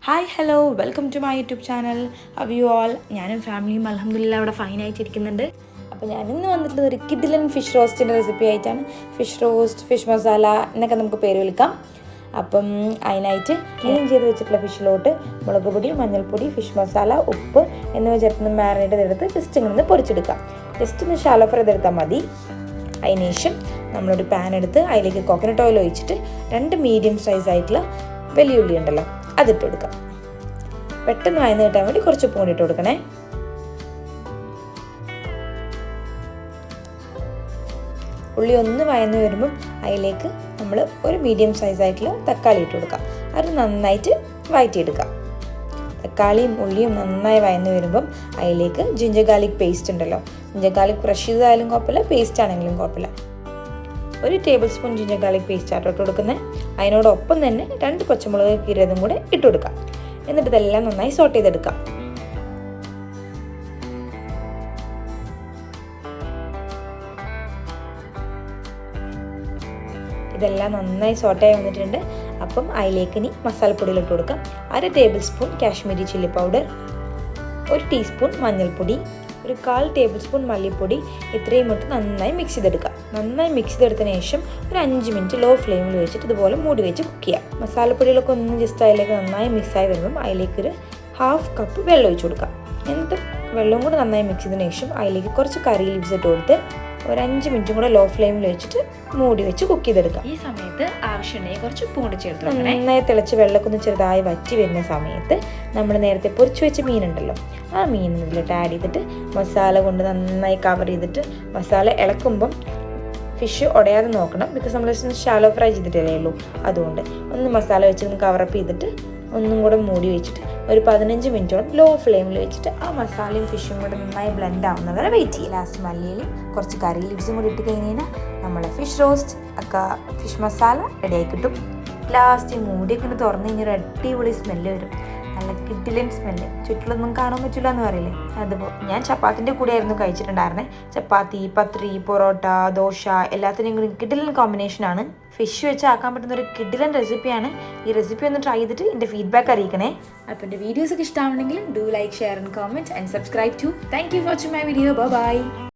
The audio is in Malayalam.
Hi hello welcome to my YouTube channel. How you all? ഞാനും ഫാമിലിയും അൽഹംദുലില്ലാ അവിടെ ഫൈനായിട്ടിരിക്കുന്നുണ്ട്. അപ്പോൾ ഞാനിന്ന് വന്നിട്ടുള്ളത് ഒരു കിഡിലൻ ഫിഷ് റോസ്റ്റിൻ്റെ റെസിപ്പി ആയിട്ടാണ്. ഫിഷ് റോസ്റ്റ്, ഫിഷ് മസാല എന്നൊക്കെ നമുക്ക് പേര് വിളിക്കാം. അപ്പം അതിനായിട്ട് ക്ലീൻ ചെയ്ത് വെച്ചിട്ടുള്ള ഫിഷിലോട്ട് മുളക് പൊടി, മഞ്ഞൾപ്പൊടി, ഫിഷ് മസാല, ഉപ്പ് എന്നിവ ചേർത്ത് മാരിനേറ്റ് ചെയ്തെടുത്ത് ജസ്റ്റ് ഇങ്ങനെ പൊരിച്ചെടുക്കാം. ജസ്റ്റ് ഒന്ന് ഷാലോ ഫ്രൈ ചെയ്തെടുത്താൽ മതി. അതിനുശേഷം നമ്മളൊരു പാൻ എടുത്ത് അതിലേക്ക് കോക്കനട്ട് ഓയിൽ ഒഴിച്ചിട്ട് 2 മീഡിയം സൈസ് ആയിട്ടുള്ള വലിയ ഉള്ളി ഉണ്ടല്ലോ അതിട്ട് കൊടുക്കാം. പെട്ടെന്ന് വഴന്ന് കിട്ടാൻ വേണ്ടി കുറച്ച് ഉപ്പ് ഇട്ട് കൊടുക്കണേ. ഉള്ളി ഒന്ന് വഴന്ന് വരുമ്പം അതിലേക്ക് നമ്മൾ ഒരു മീഡിയം സൈസ് ആയിട്ടുള്ള തക്കാളി ഇട്ട് കൊടുക്കാം. അത് നന്നായിട്ട് വഴറ്റിയെടുക്കാം. തക്കാളിയും ഉള്ളിയും നന്നായി വഴന്ന് വരുമ്പം അതിലേക്ക് ജിഞ്ചർ ഗാർലിക് പേസ്റ്റ് ഉണ്ടല്ലോ, ജിഞ്ചർ ഗാർലിക് ക്രഷ് ചെയ്തായാലും കുഴപ്പമില്ല, പേസ്റ്റ് ആണെങ്കിലും കുഴപ്പമില്ല. 1 table spoon ginger garlic paste ആട്ടോ ഇട്ട് കൊടുക്കുന്നത്. അതിനോടൊപ്പം തന്നെ 2 പച്ചമുളക് കീറിയതും കൂടെ ഇട്ട് കൊടുക്കാം. എന്നിട്ട് ഇതെല്ലാം നന്നായി സോട്ട് ചെയ്തെടുക്കാം. ഇതെല്ലാം നന്നായി സോട്ടായി വന്നിട്ടുണ്ട്. അപ്പം അതിലേക്ക് ഇനി മസാലപ്പൊടികൾ ഇട്ട് കൊടുക്കാം. 1/2 table spoon Kashmiri chilli powder, 1 teaspoon മഞ്ഞൾപ്പൊടി, 1/4 ടേബിൾ സ്പൂൺ മല്ലിപ്പൊടി. ഇത്രയും ഇട്ട് നന്നായി മിക്സ് ചെയ്തെടുക്കാം. നന്നായി മിക്സ് ചെയ്തെടുത്തതിന് ശേഷം ഒരു 5 മിനിറ്റ് ലോ ഫ്ലെയിമിൽ വെച്ചിട്ട് ഇതുപോലെ മൂടി വെച്ച് കുക്ക് ചെയ്യാം. മസാലപ്പൊടികളൊക്കെ ഒന്ന് ജസ്റ്റ് അതിലേക്ക് നന്നായി മിക്സായി വരുമ്പം അതിലേക്കൊരു 1/2 കപ്പ് വെള്ളം ഒഴിച്ച് കൊടുക്കാം. എന്നിട്ട് വെള്ളം കൂടെ നന്നായി മിക്സ് ചെയ്തതിന് ശേഷം അതിലേക്ക് കുറച്ച് കറി ലീവ്സ് ഇട്ട് കൊടുത്ത് ഒരു 5 മിനിറ്റും കൂടെ ലോ ഫ്ലെയിമിൽ വെച്ചിട്ട് മൂടി വെച്ച് കുക്ക് ചെയ്തെടുക്കാം. ഈ സമയത്ത് ആവശ്യമുണ്ടെങ്കിൽ കുറച്ച് ഉപ്പും കൂടി ചേർത്ത് നന്നായി തിളച്ച് വെള്ളമൊക്കെ ഒന്ന് ചെറുതായി വറ്റി വരുന്ന സമയത്ത് നമ്മൾ നേരത്തെ പൊരിച്ച് വെച്ച മീനുണ്ടല്ലോ, ആ മീൻ ഇതിലിട്ട് ആഡ് ചെയ്തിട്ട് മസാല കൊണ്ട് നന്നായി കവർ ചെയ്തിട്ട് മസാല ഇളക്കുമ്പം ഫിഷ് ഉടയാതെ നോക്കണം. ബിക്കോസ് നമ്മൾ ഷാലോ ഫ്രൈ ചെയ്തിട്ടല്ലേ ഉള്ളൂ. അതുകൊണ്ട് ഒന്ന് മസാല വെച്ച് കവറപ്പ് ചെയ്തിട്ട് ഒന്നും കൂടെ മൂടി വെച്ചിട്ട് ഒരു 15 മിനിറ്റോളം ലോ ഫ്ലെയിമിൽ വെച്ചിട്ട് ആ മസാലയും ഫിഷും കൂടെ നന്നായി ബ്ലെൻഡ് ആവുന്നത് വരെ വെയിറ്റ് ചെയ്യും. ലാസ്റ്റ് മല്ലിയിലും കുറച്ച് കറി ലീവ്സും കൂടി ഇട്ട് കഴിഞ്ഞാൽ നമ്മളെ ഫിഷ് റോസ്റ്റ് ഒക്കെ ഫിഷ് മസാല റെഡിയായി കിട്ടും. ലാസ്റ്റ് മൂടിയൊക്കെ ഒന്ന് തുറന്നു കഴിഞ്ഞാൽ ഒരു അടിപൊളി സ്മെല്ല് വരും. നല്ല കിഡിലൻ സ്മെല്ല്. ചുറ്റിലൊന്നും കാണാൻ പറ്റില്ല എന്ന് പറയില്ലേ, അതുപോലെ. ഞാൻ ചപ്പാത്തിൻ്റെ കൂടെ ആയിരുന്നു കഴിച്ചിട്ടുണ്ടായിരുന്നത്. ചപ്പാത്തി, പത്രി, പൊറോട്ട, ദോശ എല്ലാത്തിനും കൂടി കിഡിലൻ കോമ്പിനേഷനാണ്. ഫിഷ് വെച്ച് ആക്കാൻ പറ്റുന്ന ഒരു കിഡിലൻ റെസിപ്പിയാണ്. ഈ റെസിപ്പി ഒന്ന് ട്രൈ ചെയ്തിട്ട് എൻ്റെ ഫീഡ്ബാക്ക് അറിയിക്കണേ. അപ്പോൾ എൻ്റെ വീഡിയോസൊക്കെ ഇഷ്ടമാണെങ്കിൽ do like, share and comment and subscribe too. Thank you for watching my video. By.